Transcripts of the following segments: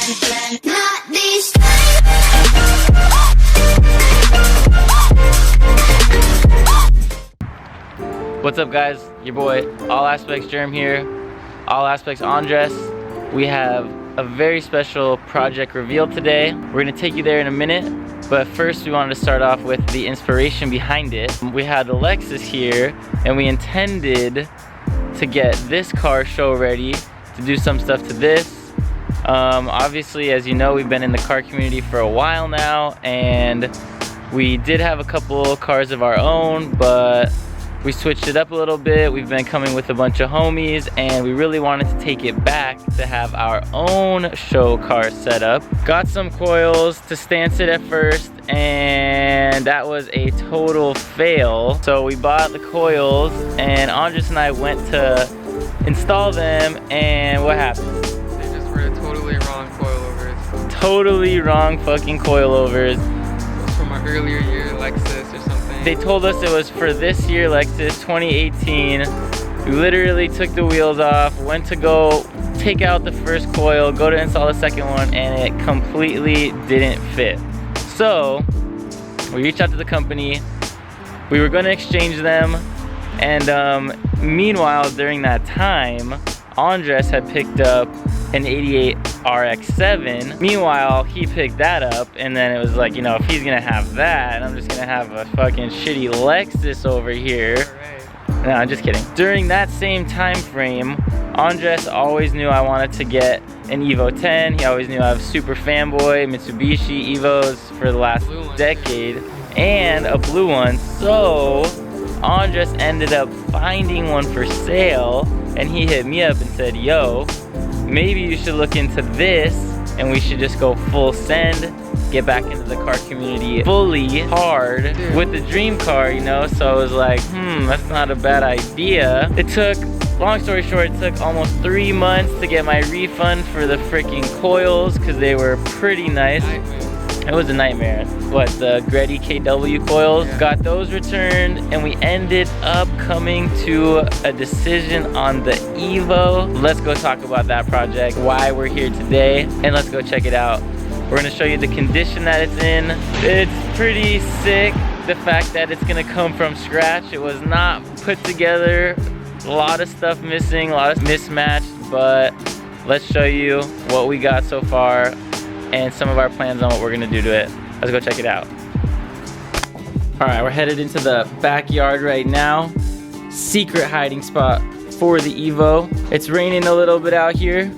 What's up guys, your boy All Aspects Jerm here, All Aspects Andres. We have a very special project reveal today. We're gonna take you there in a minute, but first we wanted to start off with the inspiration behind it. We had the Lexus here and we intended to get this car show ready to do some stuff to this. Obviously, as you know, we've been in the car community for a while now, and we did have a couple cars of our own, but we switched it up a little bit. We've been coming with a bunch of homies, and we really wanted to take it back to have our own show car set up. Got some coils to stance it at first, and that was a total fail. So we bought the coils, and Andres and I went to install them, and what happened? They just were totally wrong coilovers. Totally wrong fucking coilovers. It was from our earlier year Lexus or something. They told us it was for this year Lexus 2018. We literally took the wheels off, went to go take out the first coil, go to install the second one, and it completely didn't fit. So we reached out to the company. We were going to exchange them, and meanwhile, during that time, Andres had picked up an 88 RX-7. Meanwhile, he picked that up, and then it was like, you know, if he's gonna have that, I'm just gonna have a fucking shitty Lexus over here. Right. No, I'm just kidding. During that same time frame, Andres always knew I wanted to get an EVO 10. He always knew I was super fanboy Mitsubishi EVOs for the last decade, and a blue one. So Andres ended up finding one for sale, and he hit me up and said, yo, maybe you should look into this, and we should just go full send, get back into the car community fully hard with the dream car, you know? So I was like, that's not a bad idea. It took, long story short, it took almost 3 months to get my refund for the freaking coils, because they were pretty nice. It was a nightmare. What, the Greddy KW coils? Yeah. Got those returned, and we ended up coming to a decision on the EVO. Let's go talk about that project, why we're here today, and let's go check it out. We're gonna show you the condition that it's in. It's pretty sick, the fact that it's gonna come from scratch. It was not put together, a lot of stuff missing, a lot of mismatched, but let's show you what we got so far and some of our plans on what we're gonna do to it. Let's go check it out. All right, we're headed into the backyard right now. Secret hiding spot for the EVO. It's raining a little bit out here,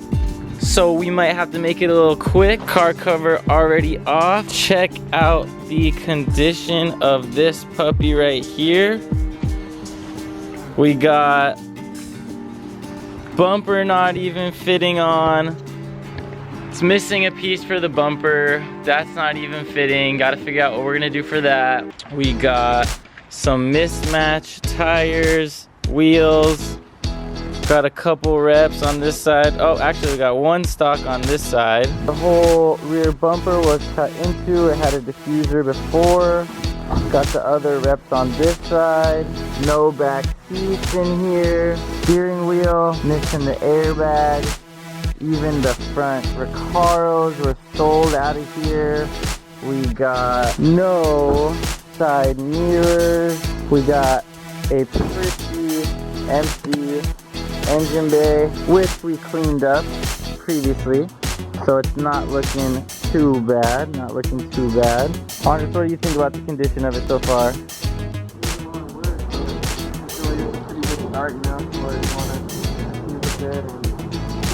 so we might have to make it a little quick. Car cover already off. Check out the condition of this puppy right here. We got bumper not even fitting on. It's missing a piece for the bumper. That's not even fitting. Got to figure out what we're gonna do for that. We got some mismatched tires, wheels. Got a couple reps on this side. Oh, actually we got one stock on this side. The whole rear bumper was cut into. It had a diffuser before. Got the other reps on this side. No back seats in here. Steering wheel, missing the airbag. Even the front Recaros were sold out of here. We got no side mirrors. We got a pretty empty engine bay, which we cleaned up previously. So it's not looking too bad, Andres, what do you think about the condition of it so far? It's a lot of work. I feel like it's a pretty good start, you know, where you want to keep it good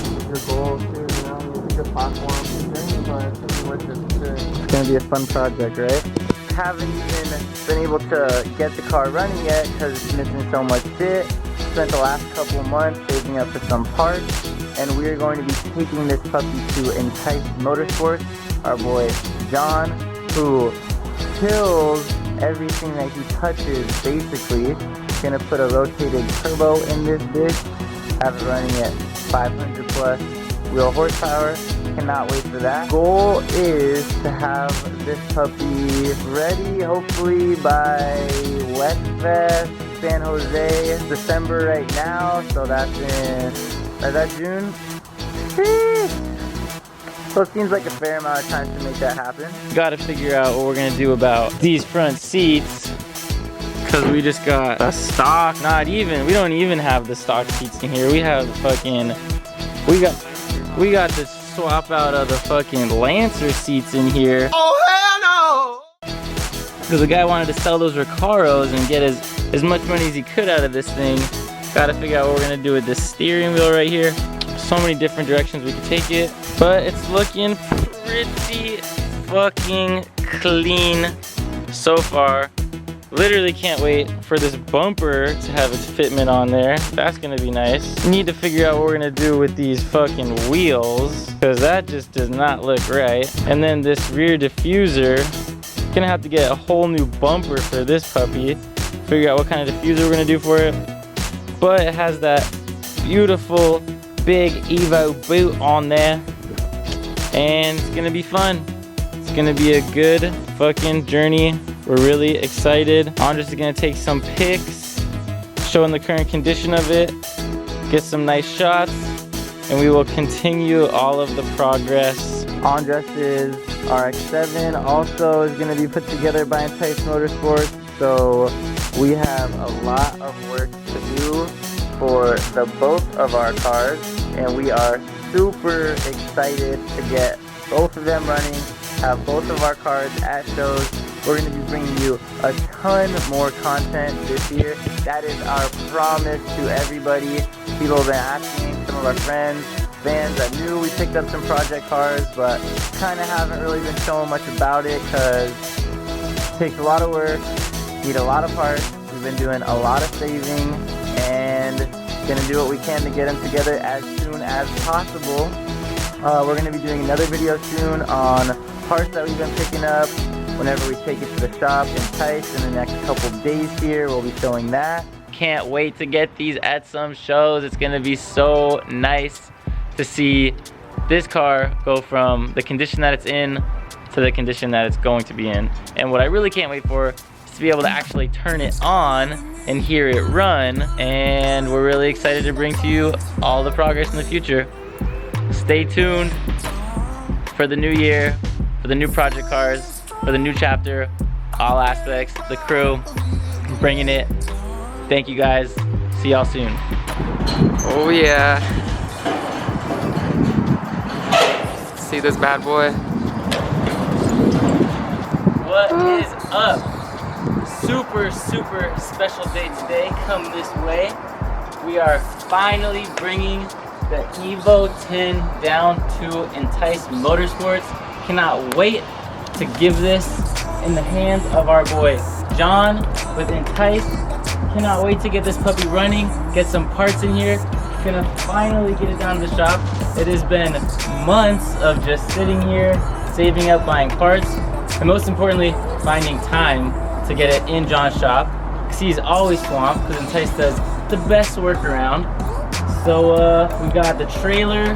and your goals too, you know, it's a good platform, but it's gonna be worth it for sure. It's gonna be a fun project, right? Haven't even been able to get the car running yet because it's missing so much shit. Spent the last couple months saving up for some parts, and we're going to be taking this puppy to Enticed Motorsports. Our boy John, who kills everything that he touches, basically. Gonna put a rotated turbo in this bitch, have it running at 500 plus wheel horsepower. Cannot wait for that. Goal is to have this puppy ready hopefully by West Fest, San Jose, December right now, so that's in, is that June? So it seems like a fair amount of time to make that happen. Gotta figure out what we're gonna do about these front seats, because we just got a stock, we don't even have the stock seats in here. We have fucking, we got to swap out of the fucking Lancer seats in here. Oh hell no! Because the guy wanted to sell those Recaros and get as much money as he could out of this thing. Gotta figure out what we're gonna do with this steering wheel right here. So many different directions we could take it, but it's looking pretty fucking clean so far. Literally can't wait for this bumper to have its fitment on there. That's gonna be nice. Need to figure out what we're gonna do with these fucking wheels, because that just does not look right. And then this rear diffuser, gonna have to get a whole new bumper for this puppy. Figure out what kind of diffuser we're gonna do for it. But it has that beautiful big EVO boot on there, and it's gonna be fun. It's gonna be a good fucking journey. We're really excited. Andres is gonna take some pics showing the current condition of it, get some nice shots, and we will continue all of the progress. Andres' RX-7 also is gonna be put together by Enticed Motorsports, so we have a lot of work to do for both of our cars, and we are super excited to get both of them running, have both of our cars at shows. We're going to be bringing you a ton more content this year. That is our promise to everybody. People have been asking, some of our friends, fans that knew we picked up some project cars, but kind of haven't really been showing much about it because it takes a lot of work, need a lot of parts. We've been doing a lot of saving, and gonna do what we can to get them together as soon as possible. We're gonna be doing another video soon on parts that we've been picking up whenever we take it to the shop. Enticed in the next couple days here, we'll be showing that. Can't wait to get these at some shows. It's gonna be so nice to see this car go from the condition that it's in to the condition that it's going to be in. And what I really can't wait for is to be able to actually turn it on and hear it run, and we're really excited to bring to you all the progress in the future. Stay tuned for the new year, for the new project cars, for the new chapter, all aspects, the crew, bringing it. Thank you guys, see y'all soon. Oh yeah. See this bad boy? What is up? Super special day today. Come this way. We are finally bringing the EVO 10 down to Enticed Motorsports. Cannot wait to give this in the hands of our boy John with Enticed. Cannot wait to get this puppy running, get some parts in here. Gonna finally get it down to the shop. It has been months of just sitting here, saving up, buying parts, and most importantly, finding time to get it in John's shop, because he's always swamped, because Enticed does the best workaround. So we got the trailer,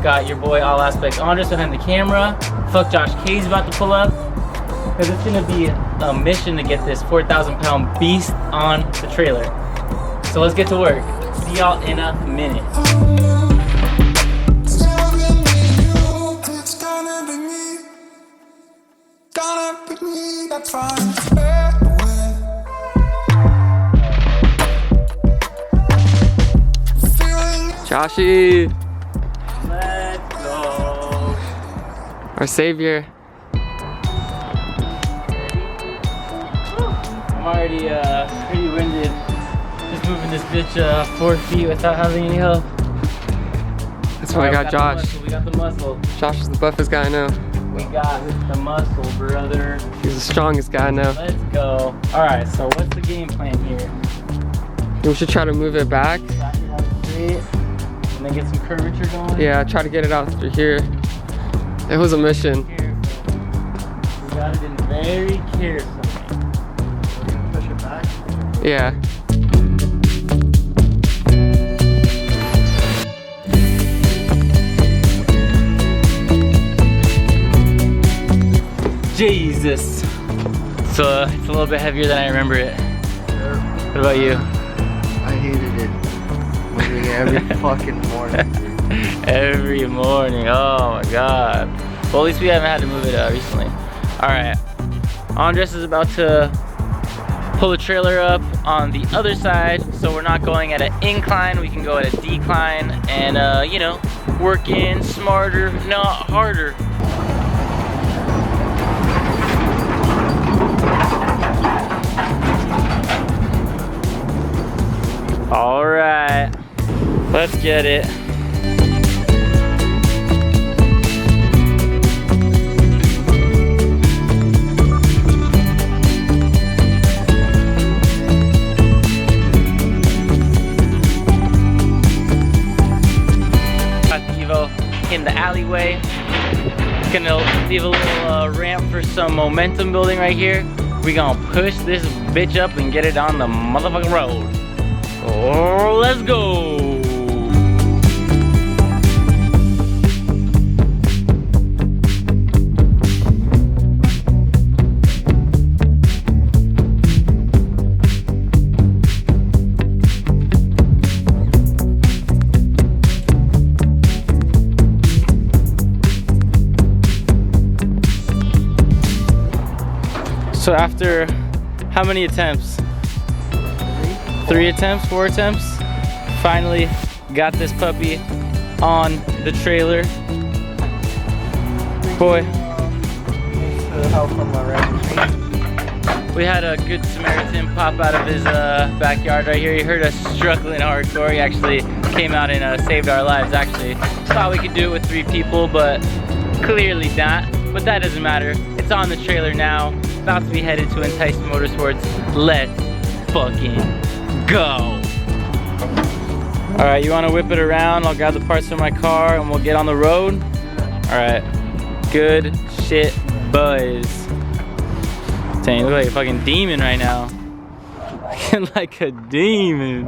got your boy All Aspects Andres behind the camera. Fuck Josh K's about to pull up, because it's gonna be a mission to get this 4,000-pound beast on the trailer. So let's get to work. See y'all in a minute. Joshy, Let's go. our savior. I'm already pretty winded. Just moving this bitch 4 feet without having any help. That's why we got Josh. We got the muscle. Josh is the buffest guy I know. We got the muscle, brother. He's the strongest guy I know. Let's go. Alright, so what's the game plan here? We should try to move it back. Back it out straight, and then get some curvature going. Yeah, try to get it out through here. It was a mission. Careful. We got it in very carefully. Push it back. Yeah. Jesus. So it's a little bit heavier than I remember it. What about you? I hated it. Moving every fucking morning. Every morning, oh my God. Well, at least we haven't had to move it recently. All right, Andres is about to pull the trailer up on the other side, so we're not going at an incline, we can go at a decline and you know, work in smarter, not harder. All right, let's get it. In the alleyway, gonna leave a little ramp for some momentum building right here. We gonna push this bitch up and get it on the motherfucking road. Oh, let's go. So after how many attempts? 3 attempts, 4 attempts? Finally got this puppy on the trailer. Boy. We had a good Samaritan pop out of his backyard right here. He heard us struggling hardcore. He actually came out and saved our lives actually. Thought we could do it with 3 people, but clearly not. But that doesn't matter. It's on the trailer now. About to be headed to Enticed Motorsports. Let's fucking go. All right, you wanna whip it around? I'll grab the parts from my car and we'll get on the road. All right, good shit, boys. Dang, you look like a fucking demon right now. Looking like a demon.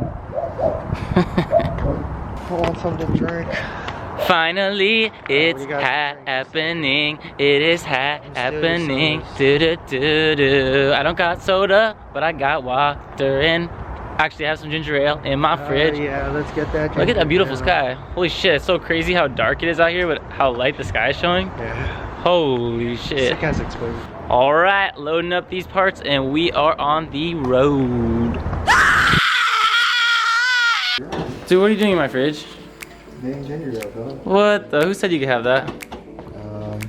I want something to drink. Finally, it's happening. It is happening. Do. I don't got soda, but I got water and actually have some ginger ale in my fridge. Yeah, let's get that. Look at that beautiful sky. Holy shit, it's so crazy how dark it is out here, but how light the sky is showing. Yeah. Holy shit. Sick ass exposure. All right, loading up these parts and we are on the road. Dude, what are you doing in my fridge? Ginger ale, dog. What the? Who said you could have that?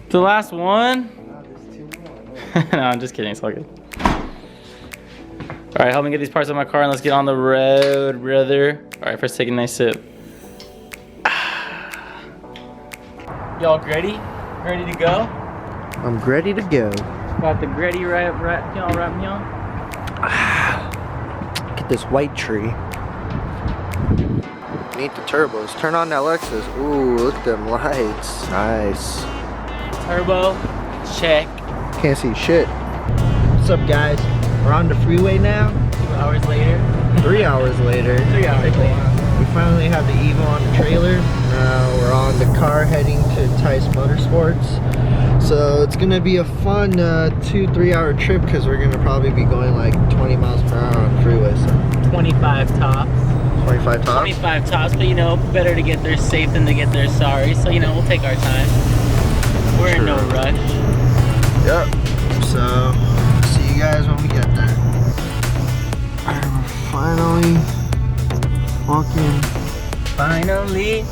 The last one? No, there's 2 more. No, I'm just kidding. It's all good. All right, help me get these parts on my car and let's get on the road, brother. All right, first take a nice sip. Y'all ready? Ready to go? I'm ready to go. Got the ready right, y'all. Get this white tree. Need the turbos. Turn on that Lexus. Ooh, look at them lights. Nice. Turbo, check. Can't see shit. What's up, guys? We're on the freeway now. 2 hours later. 3 hours later. 3 hours later. We finally have the EVO on the trailer. Now we're on the car heading to Enticed Motorsports. So it's gonna be a fun 2-3 hour trip because we're gonna probably be going like 20 miles per hour on the freeway. So 25 tops. 25 tops? 25 tops, but you know, better to get there safe than to get there sorry. So, you know, we'll take our time. We're in no rush. Yep. So, see you guys when we get there. Alright, we're finally walking. Finally.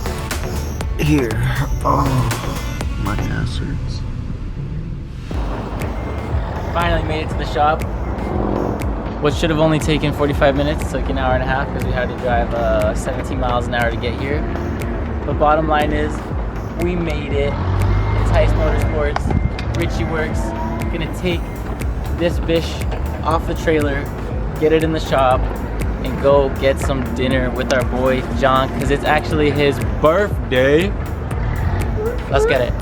Here. Oh, my ass hurts. Finally made it to the shop. What should have only taken 45 minutes took an hour and a half because we had to drive 17 miles an hour to get here. But bottom line is, we made it. Enticed Motorsports, Richie Works, gonna take this bitch off the trailer, get it in the shop, and go get some dinner with our boy John, because it's actually his birthday. Let's get it.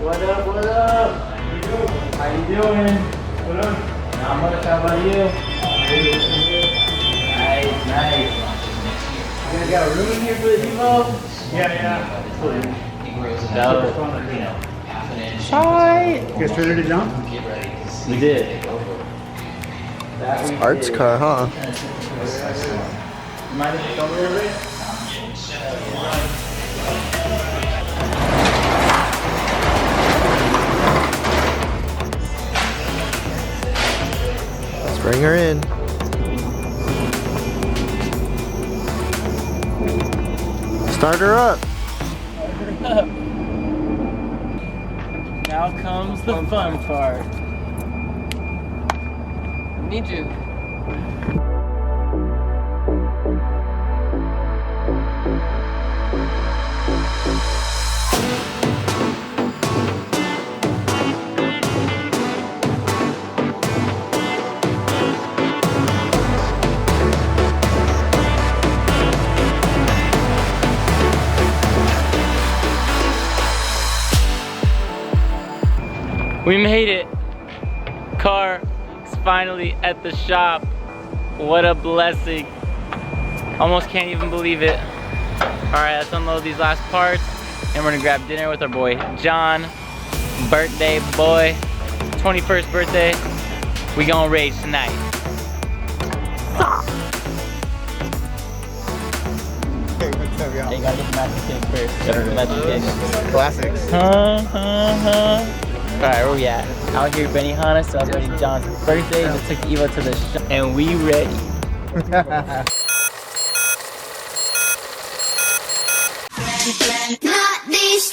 What up, what up? How you doing? What up? Not much, how about you? Nice, nice. You guys got a room in here for the EVO? Yeah. Hi. You guys ready to jump? We did. Arts car, huh? Mind if you come a little bit? Let's bring her in. Start her up. Now comes the fun part. Need you. We made it. Car is finally at the shop. What a blessing. Almost can't even believe it. All right, let's unload these last parts and we're gonna grab dinner with our boy John. Birthday boy, 21st birthday. We gonna rage tonight. Hey, what's up, y'all? Hey, you gotta get the magic cake first. Gotta get the magic cake. Classics. Alright, where we at? Out here, Benihana, celebrating John's birthday. Just took the EVO to the shop, and we ready. Not these